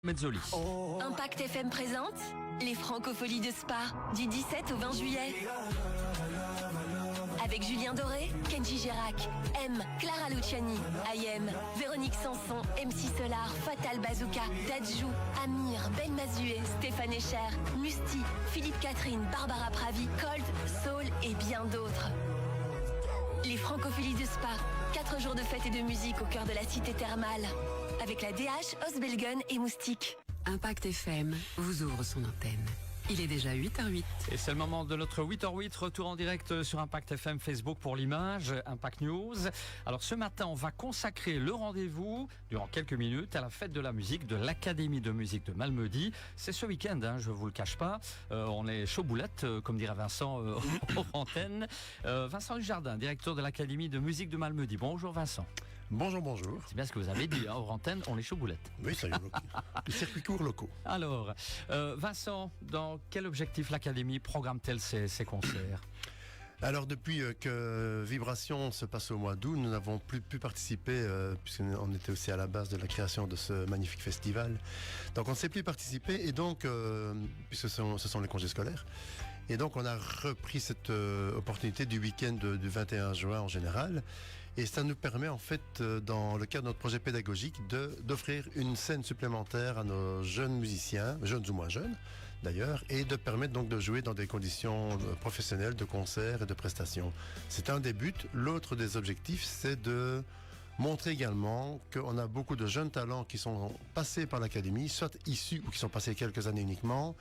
Mezzoli. Impact FM présente les Francopholies de Spa du 17 au 20 juillet. Avec Julien Doré, Kenji Girac, M, Clara Luciani, IM, Véronique Sanson, MC Solar, Fatal Bazooka, Dadjou, Amir, Ben Mazué, Stéphane Echer, Musti, Philippe Catherine, Barbara Pravi, Cold, Soul et bien d'autres. Les Francopholies de Spa, 4 jours de fête et de musique au cœur de la cité thermale. Avec la DH, Osbelgun et Moustique. Impact FM vous ouvre son antenne. Il est déjà 8h08. Et c'est le moment de notre 8h08, retour en direct sur Impact FM Facebook pour l'image, Impact News. Alors ce matin, on va consacrer le rendez-vous, durant quelques minutes, à la fête de la musique de l'Académie de musique de Malmedy. C'est ce week-end, je vous le cache pas. On est chaud boulette, comme dirait Vincent aux antennes. Vincent Dujardin, directeur de l'Académie de musique de Malmedy. Bonjour Vincent. Bonjour, bonjour. C'est bien ce que vous avez dit, aux antennes, on est chaud boulette. Oui, ça y est, les circuits courts locaux. Alors, Vincent, dans quel objectif l'Académie programme-t-elle ses concerts ? Alors depuis que Vibration se passe au mois d'août, nous n'avons plus pu participer, puisqu'on était aussi à la base de la création de ce magnifique festival. Donc on ne sait plus participer, et donc, puisque ce sont les congés scolaires, et donc on a repris cette opportunité du week-end du 21 juin en général, et ça nous permet en fait, dans le cadre de notre projet pédagogique, d'offrir une scène supplémentaire à nos jeunes musiciens, jeunes ou moins jeunes d'ailleurs, et de permettre donc de jouer dans des conditions professionnelles de concert et de prestations. C'est un des buts. L'autre des objectifs, c'est de montrer également qu'on a beaucoup de jeunes talents qui sont passés par l'Académie, soit issus ou qui sont passés quelques années uniquement,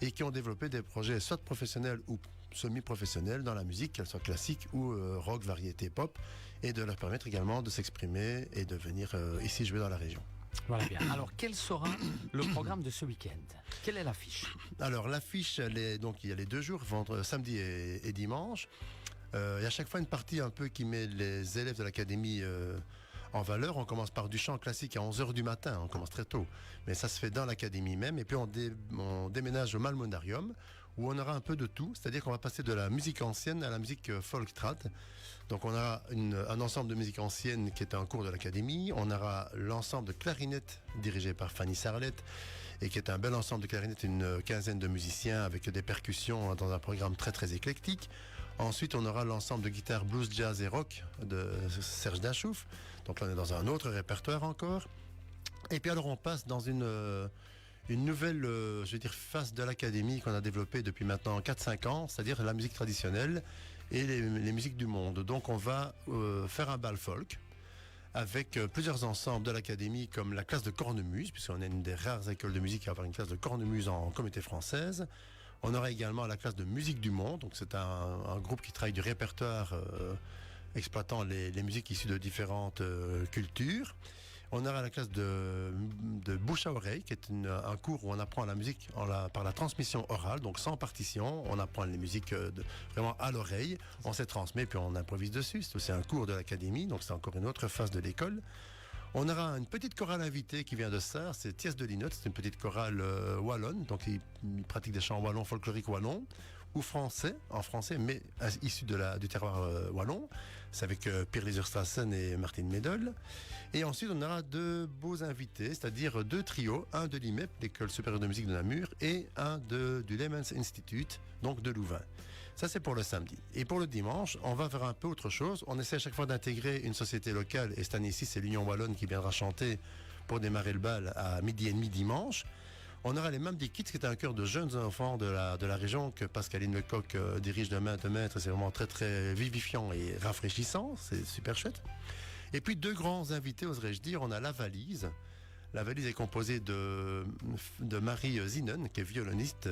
et qui ont développé des projets soit professionnels ou semi-professionnels dans la musique, qu'elle soit classique ou rock, variété, pop, et de leur permettre également de s'exprimer et de venir ici jouer dans la région. Voilà bien. Alors, quel sera le programme de ce week-end ? Quelle est l'affiche ? Alors, l'affiche, donc il y a les 2 jours, samedi et dimanche. Il y a à chaque fois une partie un peu qui met les élèves de l'Académie en valeur. On commence par du chant classique à 11h du matin, on commence très tôt. Mais ça se fait dans l'Académie même. Et puis on déménage au Malmodarium, où on aura un peu de tout. C'est-à-dire qu'on va passer de la musique ancienne à la musique folk trad. Donc on aura un ensemble de musique ancienne qui est un cours de l'Académie. On aura l'ensemble de clarinettes dirigé par Fanny Sarlette, et qui est un bel ensemble de clarinettes, une quinzaine de musiciens avec des percussions dans un programme très très éclectique. Ensuite on aura l'ensemble de guitare blues, jazz et rock de Serge Dachouf. Donc là on est dans un autre répertoire encore. Et puis alors on passe dans une nouvelle phase de l'Académie qu'on a développée depuis maintenant 4-5 ans, c'est-à-dire la musique traditionnelle et les musiques du monde. Donc on va faire un bal folk avec plusieurs ensembles de l'Académie, comme la classe de cornemuse, puisqu'on est une des rares écoles de musique à avoir une classe de cornemuse en communauté française. On aura également la classe de musique du monde, donc c'est un groupe qui travaille du répertoire exploitant les musiques issues de différentes cultures. On aura la classe de bouche à oreille, qui est un cours où on apprend la musique par la transmission orale, donc sans partition. On apprend les musiques vraiment à l'oreille, on se transmet, puis on improvise dessus. C'est aussi un cours de l'Académie, donc c'est encore une autre phase de l'école. On aura une petite chorale invitée qui vient de Sarre, c'est Thiès de Linotte, c'est une petite chorale wallonne, donc ils pratiquent des chants wallons, folkloriques wallons, ou en français, mais issus du terroir wallon. C'est avec Pierre Lizurstrassen et Martine Médol. Et ensuite, on aura 2 beaux invités, c'est-à-dire 2 trios, un de l'IMEP, l'École supérieure de musique de Namur, et un du Lehmans Institute, donc de Louvain. Ça, c'est pour le samedi. Et pour le dimanche, on va faire un peu autre chose. On essaie à chaque fois d'intégrer une société locale, et cette année ici, c'est l'Union Wallonne qui viendra chanter pour démarrer le bal à 12h30 dimanche. On aura les Mamdi Kids, qui est un chœur de jeunes enfants de la région que Pascaline Lecoq dirige de main de maître. C'est vraiment très très vivifiant et rafraîchissant, c'est super chouette. Et puis 2 grands invités, oserais-je dire. On a La Valise. La Valise est composée de Marie Zinen, qui est violoniste,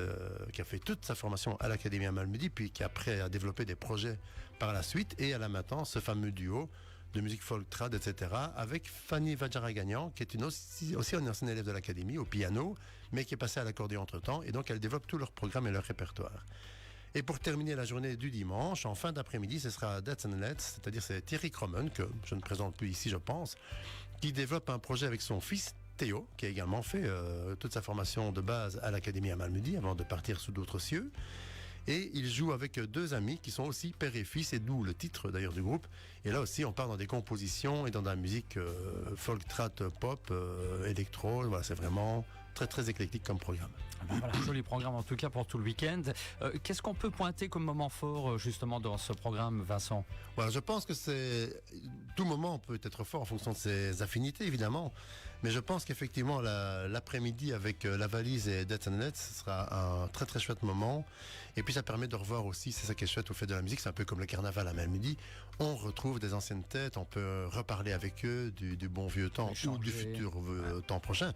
qui a fait toute sa formation à l'Académie à Malmedy, puis qui après a développé des projets par la suite, et elle a maintenant ce fameux duo de musique folk trad, etc., avec Fanny Vajara-Gagnan, qui est aussi une ancienne élève de l'Académie au piano, mais qui est passée à l'accordéon entre-temps, et donc elle développe tout leur programme et leur répertoire. Et pour terminer la journée du dimanche, en fin d'après-midi, ce sera That's and Let's, c'est-à-dire c'est Thierry Cromen, que je ne présente plus ici, je pense, qui développe un projet avec son fils, Théo, qui a également fait toute sa formation de base à l'Académie à Malmedy, avant de partir sous d'autres cieux. Et il joue avec 2 amis qui sont aussi père et fils, et d'où le titre d'ailleurs du groupe. Et là aussi, on part dans des compositions et dans de la musique folk, trad, pop, électro. Voilà, c'est vraiment très très éclectique comme programme. Voilà, joli programme en tout cas pour tout le week-end. Qu'est-ce qu'on peut pointer comme moment fort justement dans ce programme, Vincent? Voilà, je pense que tout moment peut être fort en fonction de ses affinités évidemment, mais je pense qu'effectivement l'après-midi avec la valise et Death and Let's, ce sera un très très chouette moment. Et puis ça permet de revoir aussi, c'est ça qui est chouette au fait de la musique, c'est un peu comme le carnaval à midi. On retrouve des anciennes têtes, on peut reparler avec eux du bon vieux temps ou du futur temps prochain,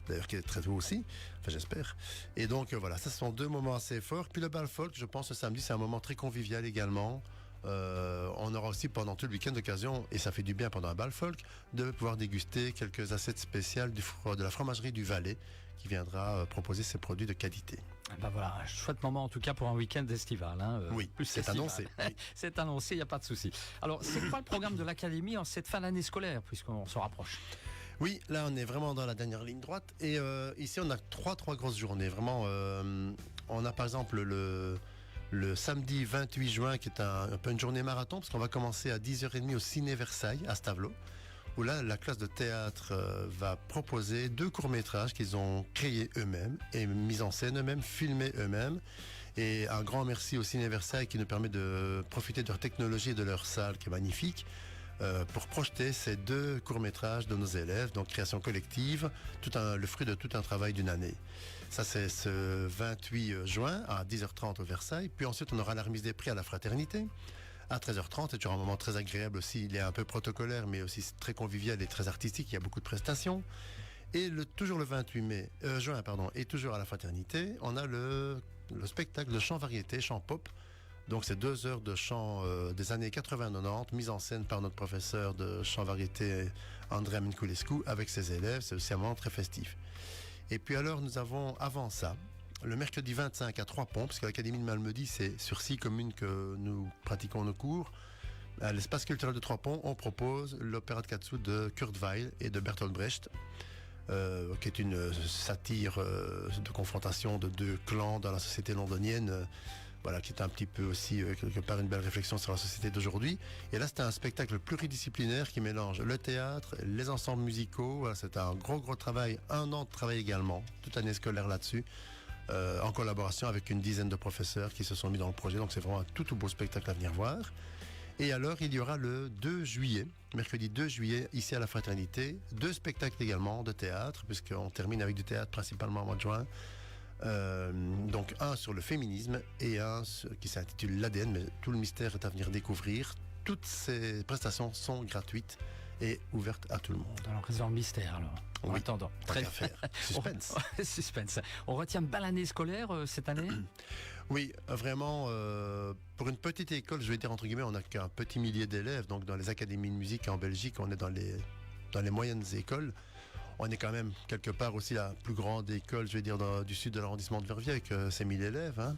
d'ailleurs qui est très tôt aussi, enfin j'espère. Et donc voilà, ça ce sont deux moments assez forts. Puis le bal folk, je pense, le samedi, c'est un moment très convivial également. On aura aussi pendant tout le week-end l'occasion, et ça fait du bien pendant un bal folk, de pouvoir déguster quelques assiettes spéciales de la fromagerie du Valais qui viendra proposer ses produits de qualité. Voilà, un chouette moment en tout cas pour un week-end estival. Oui, c'est annoncé. Oui. C'est annoncé, il n'y a pas de souci. Alors, c'est quoi le programme de l'Académie en cette fin d'année scolaire, puisqu'on se rapproche? Oui, là on est vraiment dans la dernière ligne droite. Et ici on a trois grosses journées. Vraiment, on a par exemple le samedi 28 juin qui est un peu une journée marathon, parce qu'on va commencer à 10h30 au Ciné Versailles à Stavelot, où là la classe de théâtre va proposer 2 courts-métrages qu'ils ont créés eux-mêmes et mis en scène eux-mêmes, filmés eux-mêmes. Et un grand merci au Ciné Versailles qui nous permet de profiter de leur technologie et de leur salle qui est magnifique pour projeter ces 2 courts-métrages de nos élèves, donc création collective, le fruit de tout un travail d'une année. Ça c'est ce 28 juin à 10h30 au Versailles. Puis ensuite on aura la remise des prix à la Fraternité à 13h30. C'est toujours un moment très agréable aussi. Il est un peu protocolaire mais aussi très convivial et très artistique. Il y a beaucoup de prestations. Et toujours le 28 juin, et toujours à la Fraternité, on a le spectacle de chant variété, chant pop. Donc c'est 2 heures de chant des années 80-90, mise en scène par notre professeur de chant variété André Minculescu avec ses élèves. C'est aussi un moment très festif. Et puis alors nous avons avant ça, le mercredi 25 à 3 Ponts, parce que l'Académie de Malmedy, c'est sur 6 communes que nous pratiquons nos cours. À l'espace culturel de 3 Ponts, on propose l'opéra de Katsu de Kurt Weill et de Bertolt Brecht, qui est une satire de confrontation de 2 clans dans la société londonienne, qui est un petit peu aussi quelque part une belle réflexion sur la société d'aujourd'hui. Et là, c'est un spectacle pluridisciplinaire qui mélange le théâtre, les ensembles musicaux. Voilà, c'est un gros travail, 1 an de travail également, toute année scolaire là-dessus, en collaboration avec une dizaine de professeurs qui se sont mis dans le projet. Donc c'est vraiment un tout beau spectacle à venir voir. Et alors, il y aura le 2 juillet, mercredi 2 juillet, ici à la Fraternité, 2 spectacles également de théâtre, puisqu'on termine avec du théâtre principalement au mois de juin. Donc un sur le féminisme et un qui s'intitule l'ADN, mais tout le mystère est à venir découvrir. Toutes ces prestations sont gratuites et ouvertes à tout le monde. Alors, réserve mystère alors. En attendant. Très faire. Suspense. Suspense. On retient belle année scolaire cette année? Oui, vraiment, pour une petite école, je vais dire entre guillemets, on n'a qu'un petit millier d'élèves. Donc dans les académies de musique en Belgique, on est dans les moyennes écoles. On est quand même quelque part aussi la plus grande école, je vais dire, du sud de l'arrondissement de Verviers avec ses 1000 élèves. Hein.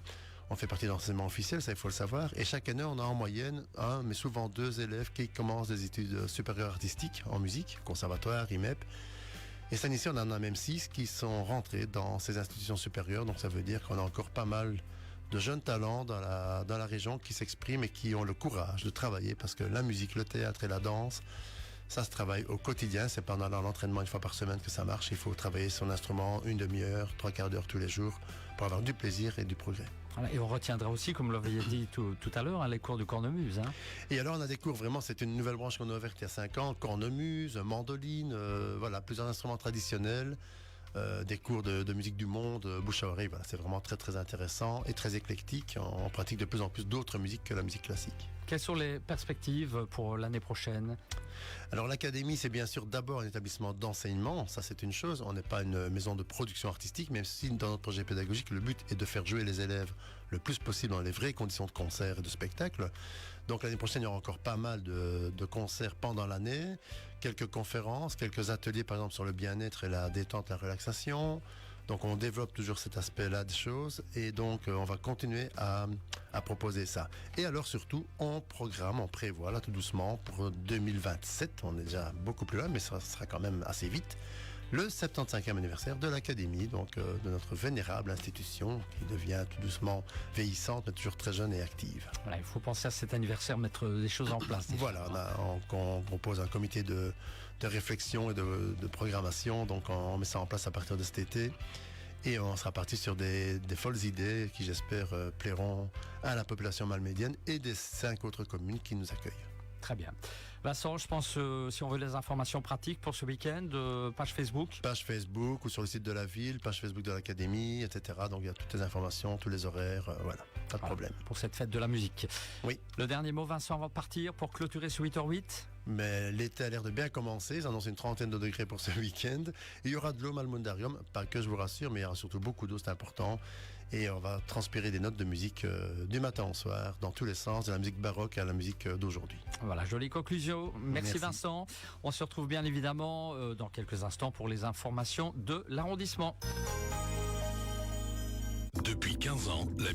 On fait partie de l'enseignement officiel, ça il faut le savoir. Et chaque année, on a en moyenne 1, mais souvent 2 élèves qui commencent des études supérieures artistiques en musique, conservatoire, IMEP. Et cette année-ci, on en a même 6 qui sont rentrés dans ces institutions supérieures. Donc ça veut dire qu'on a encore pas mal de jeunes talents dans la région qui s'expriment et qui ont le courage de travailler, parce que la musique, le théâtre et la danse, ça se travaille au quotidien. C'est pendant l'entraînement 1 fois par semaine que ça marche. Il faut travailler son instrument 1 demi-heure, 3/4 d'heure tous les jours pour avoir du plaisir et du progrès. Voilà, et on retiendra aussi, comme vous l'aviez dit tout à l'heure, les cours de cornemuse. Hein. Et alors on a des cours, vraiment, c'est une nouvelle branche qu'on a ouverte il y a 5 ans, cornemuse, mandoline, plusieurs instruments traditionnels, des cours de musique du monde, bouche à oreille. Voilà, c'est vraiment très intéressant et très éclectique. On pratique de plus en plus d'autres musiques que la musique classique. Quelles sont les perspectives pour l'année prochaine? Alors l'académie, c'est bien sûr d'abord un établissement d'enseignement, ça c'est une chose. On n'est pas une maison de production artistique, même si dans notre projet pédagogique, le but est de faire jouer les élèves le plus possible dans les vraies conditions de concert et de spectacle. Donc l'année prochaine, il y aura encore pas mal de concerts pendant l'année, quelques conférences, quelques ateliers par exemple sur le bien-être et la détente, la relaxation. Donc on développe toujours cet aspect-là des choses et donc on va continuer à proposer ça. Et alors surtout, on prévoit là tout doucement pour 2027, on est déjà beaucoup plus loin mais ça sera quand même assez vite, le 75e anniversaire de l'Académie, donc de notre vénérable institution qui devient tout doucement vieillissante, mais toujours très jeune et active. Voilà, il faut penser à cet anniversaire, mettre des choses en place. Voilà, on compose un comité de réflexion et de programmation, donc on met ça en place à partir de cet été. Et on sera parti sur des folles idées qui, j'espère, plairont à la population malmédienne et des 5 autres communes qui nous accueillent. Très bien. Vincent, je pense, si on veut des informations pratiques pour ce week-end, page Facebook. Page Facebook ou sur le site de la ville, page Facebook de l'Académie, etc. Donc il y a toutes les informations, tous les horaires, voilà, pas de problème. Pour cette fête de la musique. Oui. Le dernier mot, Vincent, avant de partir pour clôturer ce 8h08. Mais l'été a l'air de bien commencer, ils annoncent une 30aine de degrés pour ce week-end. Il y aura de l'eau au Malmundarium, pas que je vous rassure, mais il y aura surtout beaucoup d'eau, c'est important. Et on va transpirer des notes de musique du matin au soir, dans tous les sens, de la musique baroque à la musique d'aujourd'hui. Voilà, jolie conclusion. Merci. Vincent. On se retrouve bien évidemment dans quelques instants pour les informations de l'arrondissement. Depuis 15 ans, la